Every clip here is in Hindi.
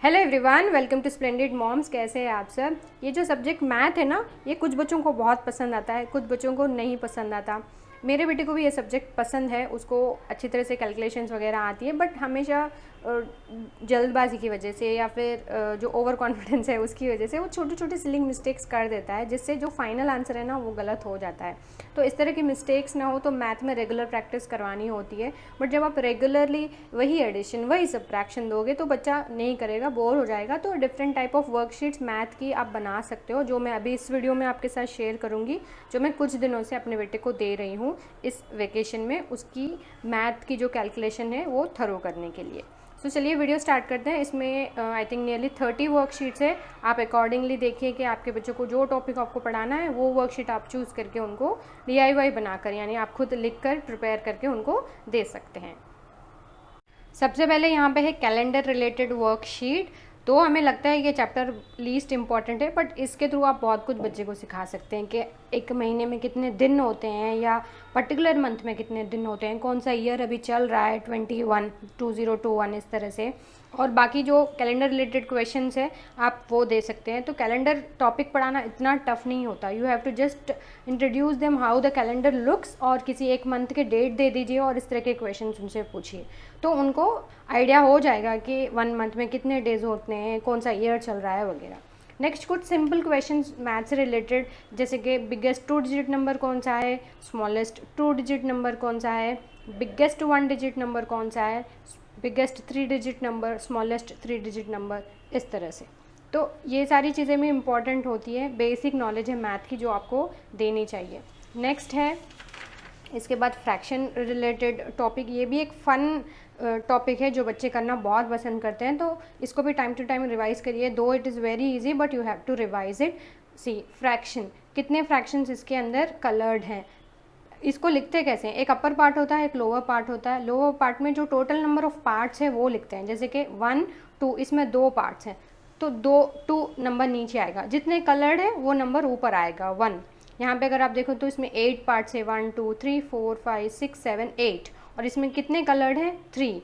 Hello everyone, welcome to splendid moms. कैसे हैं आप सब। ये जो सब्जेक्ट मैथ है ना, ये कुछ बच्चों को बहुत पसंद आता है, कुछ बच्चों को नहीं पसंद आता। मेरे बेटे को भी ये सब्जेक्ट पसंद है, उसको अच्छी तरह से कैलकुलेशंस वगैरह आती है, बट हमेशा जल्दबाजी की वजह से या फिर जो ओवर कॉन्फिडेंस है उसकी वजह से वो छोटे छोटे सिलिंग मिस्टेक्स कर देता है, जिससे जो फाइनल आंसर है ना वो गलत हो जाता है। तो इस तरह की मिस्टेक्स ना हो तो मैथ में रेगुलर प्रैक्टिस करवानी होती है। बट जब आप रेगुलरली वही एडिशन वही सब्ट्रैक्शन दोगे तो बच्चा नहीं करेगा, बोर हो जाएगा। तो different type of worksheets math की आप बना सकते हो, जो मैं अभी इस वीडियो में आपके साथ शेयर करूँगी, जो मैं कुछ दिनों से अपने बेटे को दे रही हूँ इस वेकेशन में, उसकी मैथ की जो कैलकुलेशन है वो थरो करने के लिए। तो चलिए वीडियो स्टार्ट करते हैं। इसमें आई थिंक नियरली 30 वर्कशीट्स है। आप अकॉर्डिंगली देखिए कि आपके बच्चों को जो टॉपिक आपको पढ़ाना है वो वर्कशीट आप चूज़ करके उनको DIY बनाकर, यानी आप खुद लिख कर प्रिपेयर करके उनको दे सकते हैं। सबसे पहले यहाँ पे है कैलेंडर रिलेटेड वर्कशीट। तो हमें लगता है ये चैप्टर लीस्ट इंपॉर्टेंट है, बट इसके थ्रू आप बहुत कुछ बच्चे को सिखा सकते हैं कि एक महीने में कितने दिन होते हैं या पर्टिकुलर मंथ में कितने दिन होते हैं, कौन सा ईयर अभी चल रहा है 2021 इस तरह से। और बाकी जो कैलेंडर रिलेटेड क्वेश्चंस है आप वो दे सकते हैं। तो कैलेंडर टॉपिक पढ़ाना इतना टफ नहीं होता। You have to just introduce them how the calendar looks, और किसी एक मंथ के डेट दे दीजिए और इस तरह के क्वेश्चंस उनसे पूछिए, तो उनको आइडिया हो जाएगा कि 1 मंथ में कितने डेज होते हैं, कौन सा ईयर चल रहा है वगैरह। नेक्स्ट कुछ सिंपल क्वेश्चंस मैथ से रिलेटेड, जैसे कि बिगेस्ट 2 डिजिट नंबर कौन सा है, स्मॉलेस्ट 2 डिजिट नंबर कौन सा है, बिगेस्ट 1 डिजिट नंबर कौन सा है, biggest 3 digit number, smallest 3 digit number, इस तरह से। तो ये सारी चीज़ें भी इम्पॉर्टेंट होती है, बेसिक नॉलेज है मैथ की जो आपको देनी चाहिए। नेक्स्ट है इसके बाद फ्रैक्शन रिलेटेड टॉपिक। ये भी एक फ़न टॉपिक है जो बच्चे करना बहुत पसंद करते हैं, तो इसको भी टाइम टू टाइम रिवाइज़ करिए। Though it is very easy but you have to revise it. See fraction, कितने फ्रैक्शंस इसके अंदर कलर्ड हैं, इसको लिखते कैसे हैं। एक अपर पार्ट होता है, एक लोअर पार्ट होता है। लोअर पार्ट में जो टोटल नंबर ऑफ पार्ट्स है वो लिखते हैं, जैसे कि 1 2, इसमें 2 पार्ट्स हैं तो 2 नंबर नीचे आएगा, जितने कलर्ड है वो नंबर ऊपर आएगा 1। यहाँ पे अगर आप देखो तो इसमें 8 पार्ट्स है, 1 2 3 4 5 6 7 8, और इसमें कितने कलर्ड हैं 3।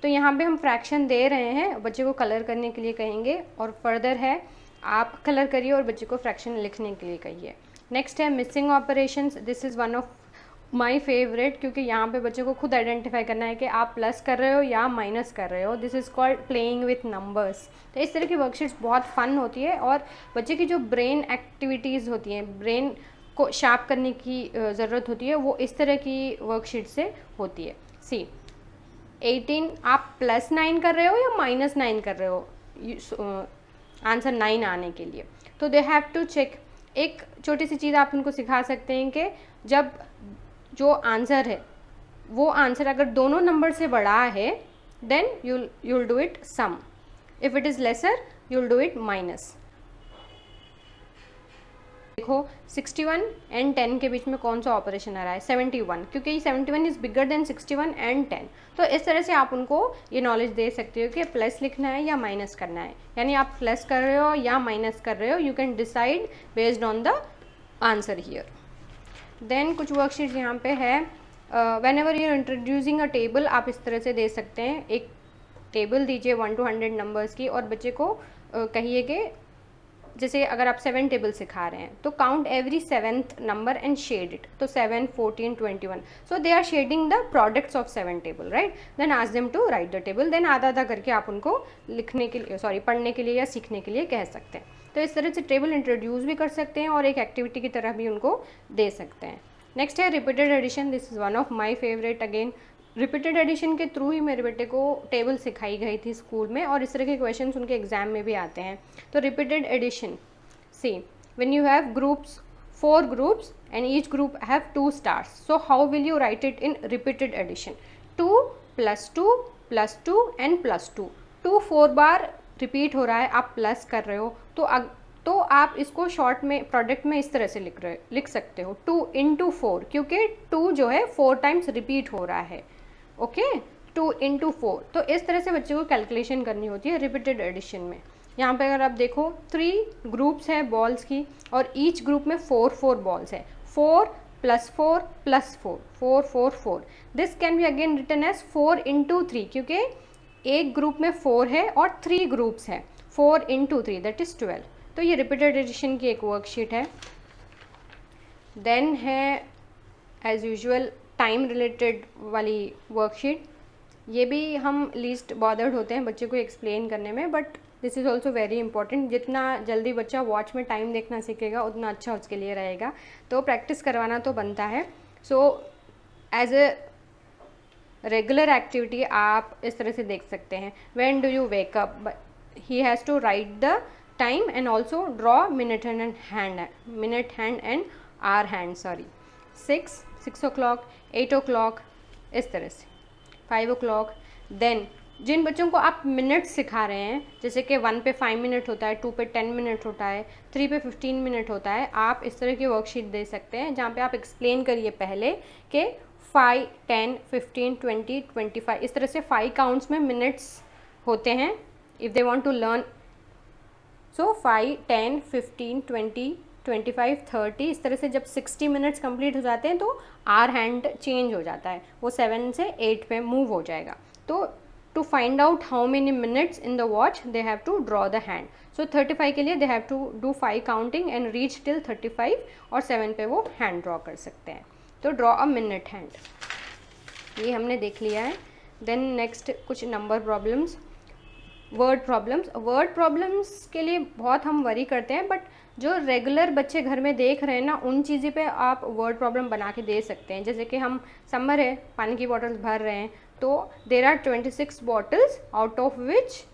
तो यहाँ पे हम फ्रैक्शन दे रहे हैं, बच्चे को कलर करने के लिए कहेंगे, और फर्दर है आप कलर करिए और बच्चे को फ्रैक्शन लिखने के लिए कहिए। नेक्स्ट है missing operations. This is one of my favourite, क्योंकि यहाँ पे बच्चे को खुद आइडेंटिफाई करना है कि आप प्लस कर रहे हो या माइनस कर रहे हो। This is called playing with numbers. तो इस तरह की वर्कशीट्स बहुत फन होती है, और बच्चे की जो ब्रेन एक्टिविटीज़ होती हैं, ब्रेन को शार्प करने की ज़रूरत होती है, वो इस तरह की वर्कशीट से होती है। सी 18 आप +9 कर रहे हो या -9 कर रहे हो आंसर 9 आने के लिए, तो दे हैव टू चेक। एक छोटी सी चीज़ आप उनको सिखा सकते हैं कि जब जो आंसर है वो आंसर अगर दोनों नंबर से बड़ा है then you'll do it sum, if it is lesser you'll do it minus. देखो 61 एंड 10 के बीच में कौन सा ऑपरेशन आ रहा है, 71, क्योंकि 71 इज़ बिगर देन 61 एंड 10। तो इस तरह से आप उनको ये नॉलेज दे सकते हो कि प्लस लिखना है या माइनस करना है, यानी आप प्लस कर रहे हो या माइनस कर रहे हो, you can decide based on the answer here. Then कुछ वर्कशीट यहाँ पे है। Whenever you are introducing a table, आप इस तरह से दे सकते हैं, एक टेबल दीजिए 1 to 100 नंबर्स की, और बच्चे को कहिए कि जैसे अगर आप 7 टेबल सिखा रहे हैं तो count every 7th number and shade it. तो 7 14 21, so they are shading the products of 7 table, right. Then ask them to write the table. देन आधा आधा करके आप उनको लिखने के लिए पढ़ने के लिए या सीखने के लिए कह सकते हैं। तो इस तरह से टेबल इंट्रोड्यूस भी कर सकते हैं और एक एक्टिविटी की तरह भी उनको दे सकते हैं। नेक्स्ट है repeated addition. This is one of my favourite. Again repeated addition के थ्रू ही मेरे बेटे को टेबल सिखाई गई थी स्कूल में, और इस तरह के क्वेश्चंस उनके एग्जाम में भी आते हैं। तो repeated addition, see when you have groups 4 groups and each group have 2 stars, so how will you write it in repeated addition. 2 + 2 + 2 and +2, 2 4 बार रिपीट हो रहा है, आप प्लस कर रहे हो, तो आप इसको शॉर्ट में प्रोडक्ट में इस तरह से लिख सकते हो 2 × 4, क्योंकि 2 जो है 4 टाइम्स रिपीट हो रहा है। ओके 2 × 4, तो इस तरह से बच्चे को कैलकुलेशन करनी होती है रिपीटेड एडिशन में। यहाँ पे अगर आप देखो 3 ग्रुप्स हैं बॉल्स की, और ईच ग्रुप में 4 4 बॉल्स है, 4 + 4 + 4 4 4 4। This can be again written as 4 × 3, क्योंकि एक ग्रुप में 4 है और 3 ग्रुप्स हैं, 4 into 3 दैट इज़ 12। तो ये रिपीटेड एडिशन की एक वर्कशीट है। देन है एज यूजुअल टाइम रिलेटेड वाली वर्कशीट। ये भी हम लीस्ट बॉदर्ड होते हैं बच्चे को एक्सप्लेन करने में, but this is also very important. जितना जल्दी बच्चा वॉच में टाइम देखना सीखेगा उतना अच्छा उसके लिए रहेगा, तो प्रैक्टिस करवाना तो बनता है। So as a regular activity आप इस तरह से देख सकते हैं, when do you wake up, he has to write the time and also draw minute hand and hour hand, sorry 6 o'clock, 8 o'clock, इस तरह से 5 o'clock। देन जिन बच्चों को आप मिनट्स सिखा रहे हैं, जैसे कि 1 पे 5 मिनट होता है, 2 पे 10 मिनट होता है, 3 पे 15 मिनट होता है, आप इस तरह की वर्कशीट दे सकते हैं जहाँ पे आप एक्सप्लेन करिए पहले कि 5, 10, 15, 20, 25 इस तरह से 5 काउंट्स में मिनट्स होते हैं if they want to learn. So 5, 10, 15, 20, 25, 30 इस तरह से जब 60 मिनट्स कंप्लीट हो जाते हैं तो आवर हैंड चेंज हो जाता है, वो 7 से 8 पे मूव हो जाएगा। तो to find out how many minutes in the watch they have to draw the hand. So 35 के लिए they have to do 5 counting and reach till 35 और 7 पे वो हैंड ड्रॉ कर सकते हैं। तो ड्रॉ अ मिनट हैंड, ये हमने देख लिया है। देन नेक्स्ट कुछ नंबर प्रॉब्लम्स, वर्ड प्रॉब्लम्स के लिए बहुत हम वरी करते हैं, बट जो रेगुलर बच्चे घर में देख रहे हैं ना, उन चीज़ों पे आप वर्ड प्रॉब्लम बना के दे सकते हैं। जैसे कि हम समर है, पानी की बॉटल्स भर रहे हैं, तो there are 26 bottles out of which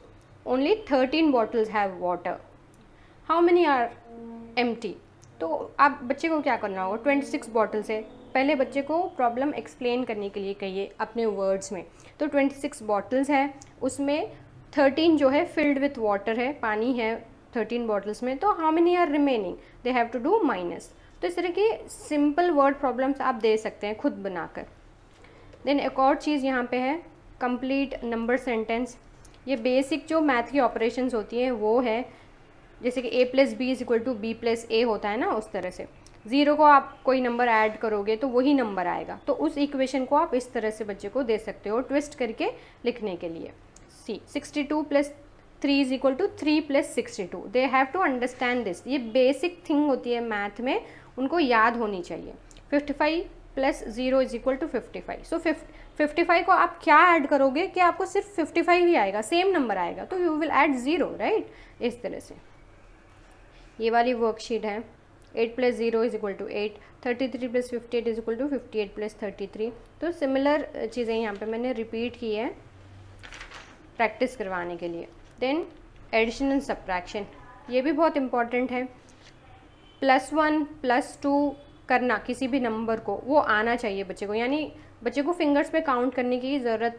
only 13 bottles have water, how many are empty. तो आप बच्चे को क्या करना होगा, 26 बॉटल्स है, पहले बच्चे को प्रॉब्लम एक्सप्लेन करने के लिए कहिए अपने वर्ड्स में। तो 26 बॉटल्स है, उसमें 13 जो है फिल्ड विथ वाटर है, पानी है 13 बॉटल्स में, तो how many are remaining, they have to do minus. तो इस तरह की सिंपल वर्ड प्रॉब्लम्स आप दे सकते हैं खुद बनाकर। देन एक और चीज़ यहाँ पे है कंप्लीट नंबर सेंटेंस। ये बेसिक जो मैथ की ऑपरेशंस होती हैं वो है, जैसे कि a + b = b + a होता है ना, उस तरह से 0 को आप कोई नंबर ऐड करोगे तो वही नंबर आएगा। तो उस इक्वेशन को आप इस तरह से बच्चे को दे सकते हो ट्विस्ट करके लिखने के लिए। 62 + 3 = 3 + 62, they have to understand this. ये बेसिक थिंग होती है मैथ में, उनको याद होनी चाहिए। 55 + 0 = 55। सो 55 को आप क्या ऐड करोगे कि आपको सिर्फ 55 ही आएगा, सेम नंबर आएगा, तो यू विल ऐड 0, राइट। इस तरह से ये वाली वर्कशीट है। 8 + 0 = 8, 33 + 58 = 58 + 33। तो सिमिलर चीज़ें यहाँ पे मैंने रिपीट की है प्रैक्टिस करवाने के लिए। देन एडिशन एंड सब्ट्रैक्शन, ये भी बहुत इम्पॉर्टेंट है। +1 +2 करना किसी भी नंबर को, वो आना चाहिए बच्चे को, यानी बच्चे को फिंगर्स पे काउंट करने की ज़रूरत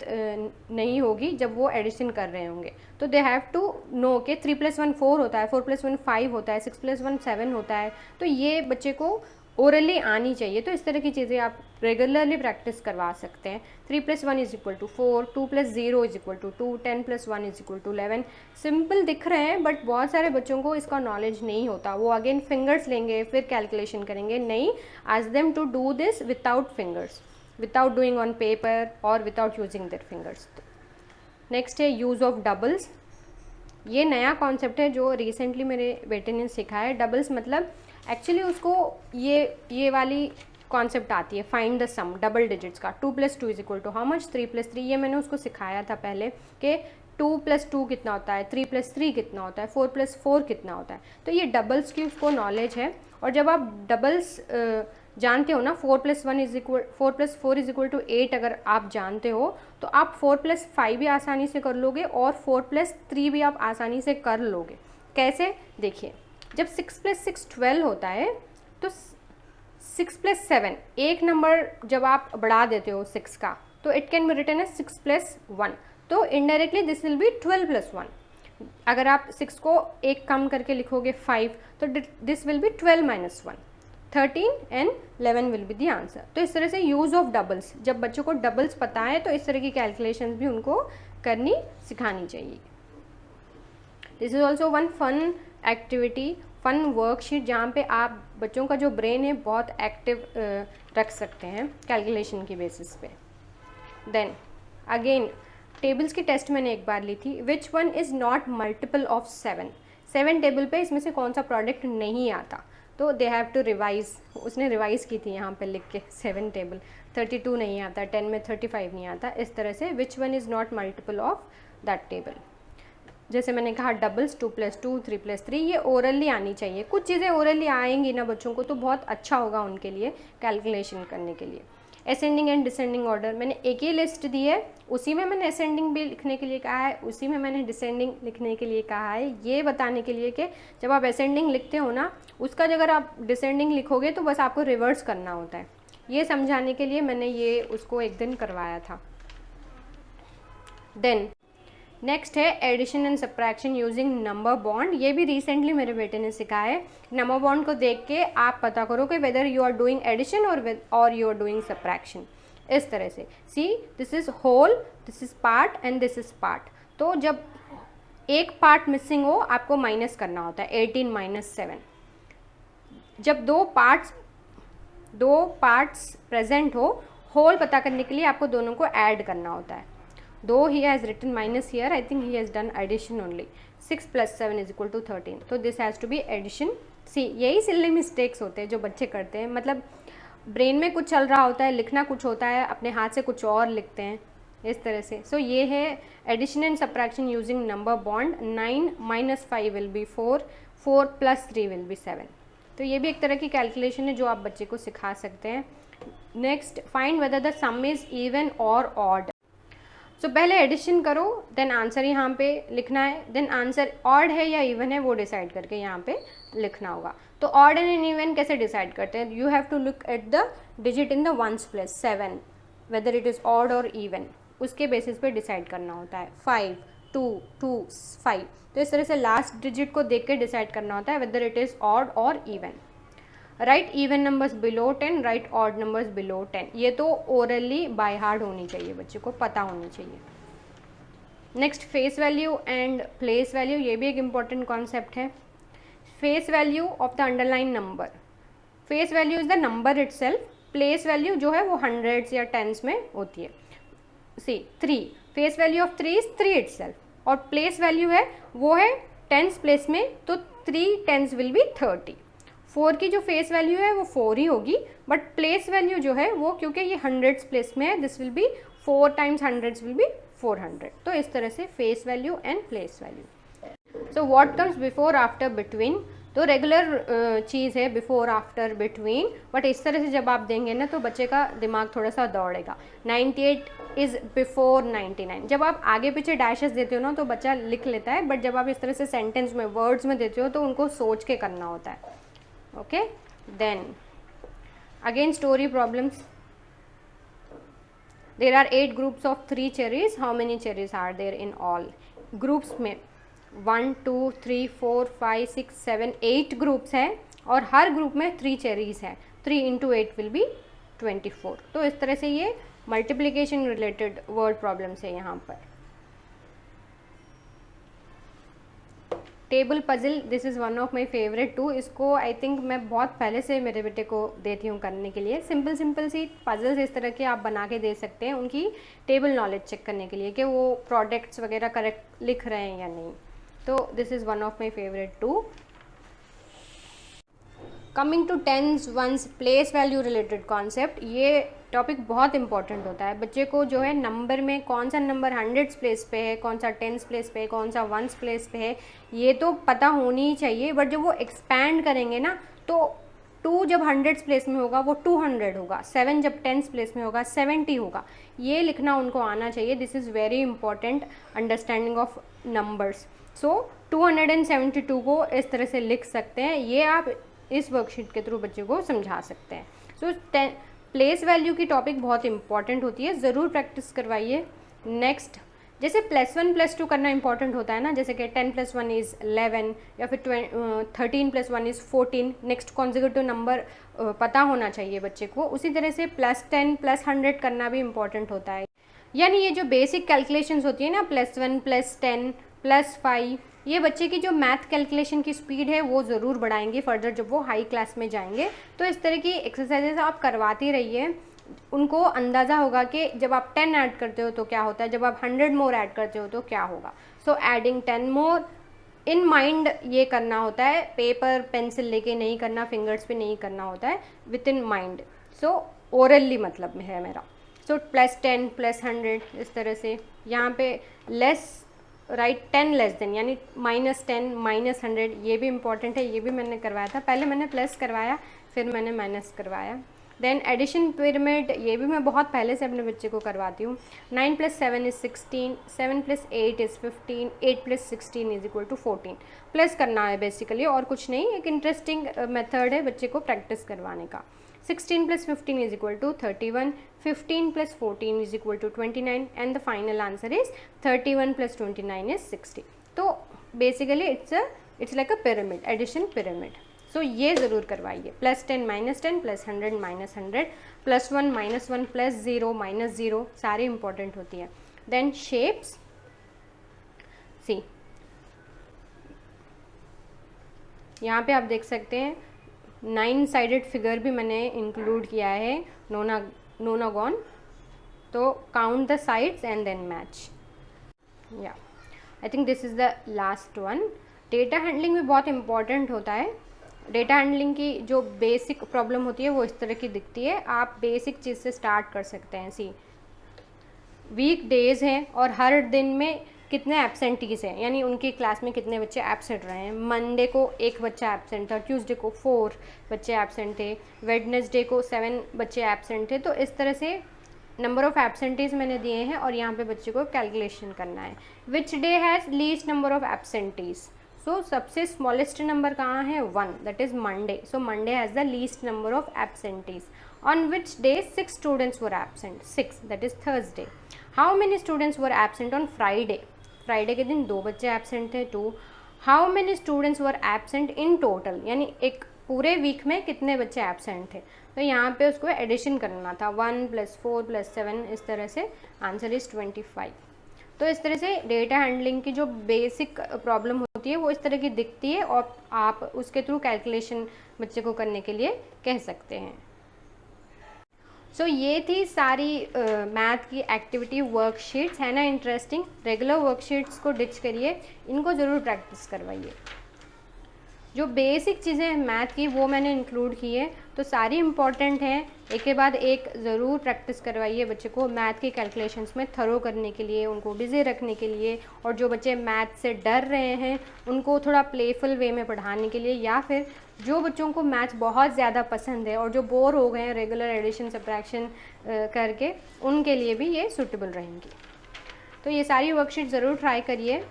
नहीं होगी जब वो एडिशन कर रहे होंगे। तो दे हैव टू नो कि 3 + 1 4 होता है, 4 + 1 5 होता है, 6 + 1 7 होता है। तो ये बच्चे को ओरली आनी चाहिए। तो इस तरह की चीज़ें आप रेगुलरली प्रैक्टिस करवा सकते हैं। 3 + 1 = 4, 2 + 0 = 2, 10 + 1 = 11। सिंपल दिख रहे हैं, बट बहुत सारे बच्चों को इसका नॉलेज नहीं होता। वो अगेन फिंगर्स लेंगे, फिर कैलकुलेशन करेंगे। नहीं, ask them to do this without fingers, without doing on paper और without using their fingers. Next है यूज़ ऑफ डबल्स। ये नया कॉन्सेप्ट है जो रिसेंटली मेरे बेटे ने सिखाया है। डबल्स मतलब एक्चुअली उसको ये वाली कॉन्सेप्ट आती है, find the sum double digits का। 2 + 2 = हाउ मच, 3 + 3। ये मैंने उसको सिखाया था पहले कि 2 + 2 कितना होता है, 3 + 3 कितना होता है, 4 + 4 कितना होता है। तो ये डबल्स की उसको नॉलेज है। और जब आप डबल्स जानते हो ना, 4 + 4 = 8 अगर आप जानते हो तो आप 4 + 5 भी आसानी से कर लोगे और 4 + 3 भी आप आसानी से कर लोगे। कैसे, देखिए, जब 6 + 6 12 होता है तो 6 + 7 एक नंबर जब आप बढ़ा देते हो 6 का, तो it can be written as 6 + 1। तो इनडायरेक्टली दिस विल बी 12 + 1। अगर आप 6 को एक कम करके लिखोगे 5, तो this will be 12 - 1, 13 and 11 will be the answer. तो इस तरह से यूज़ ऑफ डबल्स, जब बच्चों को डबल्स पता है तो इस तरह की कैलकुलेशंस भी उनको करनी सिखानी चाहिए। This is also one fun activity, fun worksheet, जहाँ पे आप बच्चों का जो ब्रेन है बहुत एक्टिव रख सकते हैं कैलकुलेशन की बेसिस पे। देन अगेन टेबल्स की टेस्ट मैंने एक बार ली थी। Which one is not multiple of 7, 7 table पे इसमें से कौन सा प्रोडक्ट नहीं आता, तो दे हैव टू रिवाइज, उसने रिवाइज़ की थी यहाँ पे लिख के 7 टेबल, 32 नहीं आता, 10 में 35 नहीं आता, इस तरह से which one is not multiple of that table. जैसे मैंने कहा डबल्स 2 + 2 3 + 3, ये ओरली आनी चाहिए। कुछ चीज़ें ओरली आएंगी ना बच्चों को तो बहुत अच्छा होगा उनके लिए कैलकुलेशन करने के लिए। असेंडिंग एंड डिसेंडिंग ऑर्डर मैंने एक ही लिस्ट दी है, उसी में मैंने असेंडिंग भी लिखने के लिए कहा है, उसी में मैंने डिसेंडिंग लिखने के लिए कहा है, ये बताने के लिए कि जब आप असेंडिंग लिखते हो ना उसका अगर आप डिसेंडिंग लिखोगे तो बस आपको रिवर्स करना होता है, ये समझाने के लिए मैंने ये उसको एक दिन करवाया था। देन नेक्स्ट है addition and subtraction using number bond. ये भी रिसेंटली मेरे बेटे ने सिखाया है। नंबर बॉन्ड को देख के आप पता करो कि whether you are doing addition और यू आर डूइंग सब्ट्रैक्शन। इस तरह से see this is whole, this is part and this is part. तो जब एक पार्ट मिसिंग हो आपको माइनस करना होता है 18 - 7। जब दो पार्ट्स प्रेजेंट हो, होल पता करने के लिए आपको दोनों को ऐड करना होता है। Though he has written minus here, I think he has done addition only. 6 + 7 = 13. तो this has to be addition. See, यही सिली मिस्टेक्स होते हैं जो बच्चे करते हैं, मतलब ब्रेन में कुछ चल रहा होता है, लिखना कुछ होता है, अपने हाथ से कुछ और लिखते हैं इस तरह से। सो ये है addition and subtraction using number bond. 9 - 5 will be 4, 4 + 3 will be 7। तो ये भी एक तरह की कैलकुलेशन है जो आप बच्चे को सिखा सकते हैं। Next, find whether the some is even और ऑड। तो पहले एडिशन करो, देन आंसर यहाँ पे लिखना है, देन आंसर ऑड है या इवन है वो डिसाइड करके यहाँ पे लिखना होगा। तो ऑड एंड इवन कैसे डिसाइड करते हैं? You have to look at the digit in the ones place, 7 whether it is odd और इवन, उसके बेसिस पे डिसाइड करना होता है। 5 2 2 5, तो इस तरह से लास्ट डिजिट को देख के डिसाइड करना होता है वेदर इट इज़ ऑड और even. Right even numbers below 10, right odd numbers below 10। ये तो ओरली बाय हार्ट होनी चाहिए, बच्चे को पता होनी चाहिए। Next, face value and place value, ये भी एक इम्पॉर्टेंट कॉन्सेप्ट है। Face value of the underline number, face value is the number itself, place value जो है वो हंड्रेड्स या टेंस में होती है। सी 3, face value of 3 is 3 itself, और प्लेस वैल्यू है वो है टेंस प्लेस में, तो 3 10s विल बी 30। 4 की जो फेस वैल्यू है वो 4 ही होगी, बट प्लेस वैल्यू जो है वो क्योंकि ये हंड्रेड्स प्लेस में है, this will be 4 × hundreds will be 400। तो इस तरह से face value and place value. So what comes before after between, तो रेगुलर चीज़ है बिफोर आफ्टर बिटवीन, बट इस तरह से जब आप देंगे ना तो बच्चे का दिमाग थोड़ा सा दौड़ेगा। 98 इज़ बिफोर 99। जब आप आगे पीछे डैशेस देते हो ना तो बच्चा लिख लेता है, बट जब आप इस तरह से सेंटेंस में वर्ड्स में देते हो तो उनको सोच के करना होता है। Okay, then again story problems. There are 8 groups of 3 cherries. How many cherries are there in all? Groups में 1 2 3 4 5 6 7 8 ग्रुप्स हैं और हर ग्रुप में 3 चेरीज हैं। 3 × 8 will be 24। तो इस तरह से ये मल्टीप्लिकेशन रिलेटेड वर्ड प्रॉब्लम्स है यहाँ पर। Table puzzle, this is one of my favourite too. इसको आई थिंक मैं बहुत पहले से मेरे बेटे को देती हूँ करने के लिए। सिंपल सी पजल्स इस तरह के आप बना के दे सकते हैं उनकी टेबल नॉलेज चेक करने के लिए कि वो प्रोडक्ट्स वगैरह करेक्ट लिख रहे हैं या नहीं। तो this is one of my favourite too. Coming to tens ones place value related concept, ये टॉपिक बहुत इंपॉर्टेंट होता है। बच्चे को जो है नंबर में कौन सा नंबर हंड्रेड्स प्लेस पे है, कौन सा टेंस प्लेस पे है, कौन सा वंस प्लेस पे है, ये तो पता होनी ही चाहिए। बट जब वो एक्सपैंड करेंगे ना तो 2 जब हंड्रेड्स प्लेस में होगा वो 200 होगा, 7 जब टेंस प्लेस में होगा 70 होगा, ये लिखना उनको आना चाहिए। This is very important understanding of numbers. So 272 को इस तरह से लिख सकते हैं, ये आप इस वर्कशीट के थ्रू बच्चे को समझा सकते हैं। सो प्लेस वैल्यू की टॉपिक बहुत इंपॉर्टेंट होती है, ज़रूर प्रैक्टिस करवाइए। नेक्स्ट, जैसे +1 + 2 करना इंपॉर्टेंट होता है ना, जैसे कि 10 + 1 इज़ 11 या फिर 13 + 1 इज़ 14। नेक्स्ट कॉन्जिक्यूटिव नंबर पता होना चाहिए बच्चे को। उसी तरह से +10 +100 करना भी इंपॉर्टेंट होता है। यानी ये जो बेसिक कैलकुलेशंस होती है ना, +1 +10 +5, ये बच्चे की जो मैथ कैलकुलेशन की स्पीड है वो ज़रूर बढ़ाएंगे फर्दर जब वो हाई क्लास में जाएंगे। तो इस तरह की एक्सरसाइजेस आप करवाती रहिए। उनको अंदाज़ा होगा कि जब आप 10 ऐड करते हो तो क्या होता है, जब आप 100 मोर ऐड करते हो तो क्या होगा। So adding 10 more in mind ये करना होता है, पेपर पेंसिल लेके नहीं करना, फिंगर्स पे नहीं करना होता है, with in mind. So orally मतलब है मेरा। सो +10 +100 इस तरह से। यहाँ पे लेस राइट 10 लेस देन, यानी -10 -100, ये भी इंपॉर्टेंट है, ये भी मैंने करवाया था। पहले मैंने प्लस करवाया, फिर मैंने माइनस करवाया। देन एडिशन पिरामिड, ये भी मैं बहुत पहले से अपने बच्चे को करवाती हूँ। 9 + 7 = 16, 7 + 8 = 15, 8 + 16 = 14। प्लस करना है बेसिकली, और कुछ नहीं, एक इंटरेस्टिंग मेथड है बच्चे को प्रैक्टिस करवाने का। 16 + 15 = 31, 15 + 14 = 29, and the final answer is 31 + 29 = 60। तो basically it's like a pyramid, addition pyramid. So ये ज़रूर करवाइए। +10 -10 +100 -100, +1 -1 +0 -0, सारी इंपॉर्टेंट होती है। देन शेप्स, सी यहाँ पे आप देख सकते हैं 9 साइडेड फिगर भी मैंने इंक्लूड किया है, नोनागॉन। तो count the sides and then match. या I think this is the last one. Data handling भी बहुत इंपॉर्टेंट होता है। डेटा हैंडलिंग की जो बेसिक प्रॉब्लम होती है वो इस तरह की दिखती है। आप बेसिक चीज़ से स्टार्ट कर सकते हैं। सी वीक डेज हैं और हर दिन में कितने एब्सेंटीज़ हैं, यानी उनकी क्लास में कितने बच्चे एब्सेंट रहे हैं। मंडे को 1 बच्चा एब्सेंट था, ट्यूसडे को 4 बच्चे एब्सेंट थे, वेडनेसडे को 7 बच्चे एब्सेंट थे। तो इस तरह से नंबर ऑफ़ एब्सेंटीज़ मैंने दिए हैं और यहाँ पे बच्चे को कैलकुलेशन करना है। Which day has least number of absentees. So सबसे स्मॉलेस्ट नंबर कहाँ है, 1, that is Monday. So Monday has the least number of absentees. On which day 6 students were absent, 6, that is Thursday. How many students were absent on Friday, Friday के दिन 2 बच्चे एब्सेंट थे, 2। How many students were absent in total, यानी एक पूरे वीक में कितने बच्चे एब्सेंट थे। तो यहाँ पे उसको एडिशन करना था, 1 + 4 + 7, इस तरह से आंसर इज़ 25। तो इस तरह से डेटा हैंडलिंग की जो बेसिक प्रॉब्लम होती है वो इस तरह की दिखती है, और आप उसके थ्रू कैलकुलेशन बच्चे को करने के लिए कह सकते हैं। सो ये थी सारी मैथ की एक्टिविटी वर्कशीट्स, है ना इंटरेस्टिंग। रेगुलर वर्कशीट्स को डिच करिए, इनको ज़रूर प्रैक्टिस करवाइए। जो बेसिक चीज़ें हैं मैथ की वो मैंने इंक्लूड की है, तो सारी इंपॉर्टेंट हैं। एक के बाद एक ज़रूर प्रैक्टिस करवाइए बच्चे को मैथ के कैलकुलेशंस में थरो करने के लिए, उनको बिज़ी रखने के लिए। और जो बच्चे मैथ से डर रहे हैं उनको थोड़ा प्लेफुल वे में पढ़ाने के लिए, या फिर जो बच्चों को मैथ बहुत ज़्यादा पसंद है और जो बोर हो गए हैं रेगुलर एडिशन सब्ट्रैक्शन करके, उनके लिए भी ये सूटेबल रहेंगी। तो ये सारी वर्कशीट ज़रूर ट्राई करिए।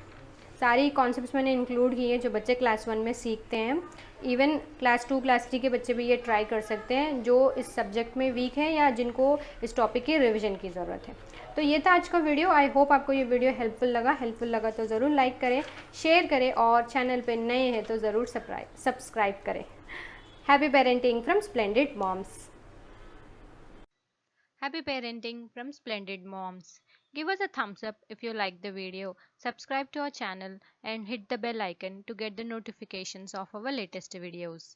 सारी कॉन्सेप्ट्स मैंने इंक्लूड किए जो बच्चे क्लास 1 में सीखते हैं। इवन क्लास 2 क्लास 3 के बच्चे भी ये ट्राई कर सकते हैं जो इस सब्जेक्ट में वीक हैं या जिनको इस टॉपिक की रिवीजन की ज़रूरत है। तो ये था आज का वीडियो। आई होप आपको ये वीडियो हेल्पफुल लगा तो ज़रूर लाइक करें, शेयर करें, और चैनल पे नए हैं तो ज़रूर सब्सक्राइब करें। Happy parenting from splendid moms. Happy parenting from Splendid Moms. Give us a thumbs up if you like the video, subscribe to our channel and hit the bell icon to get the notifications of our latest videos.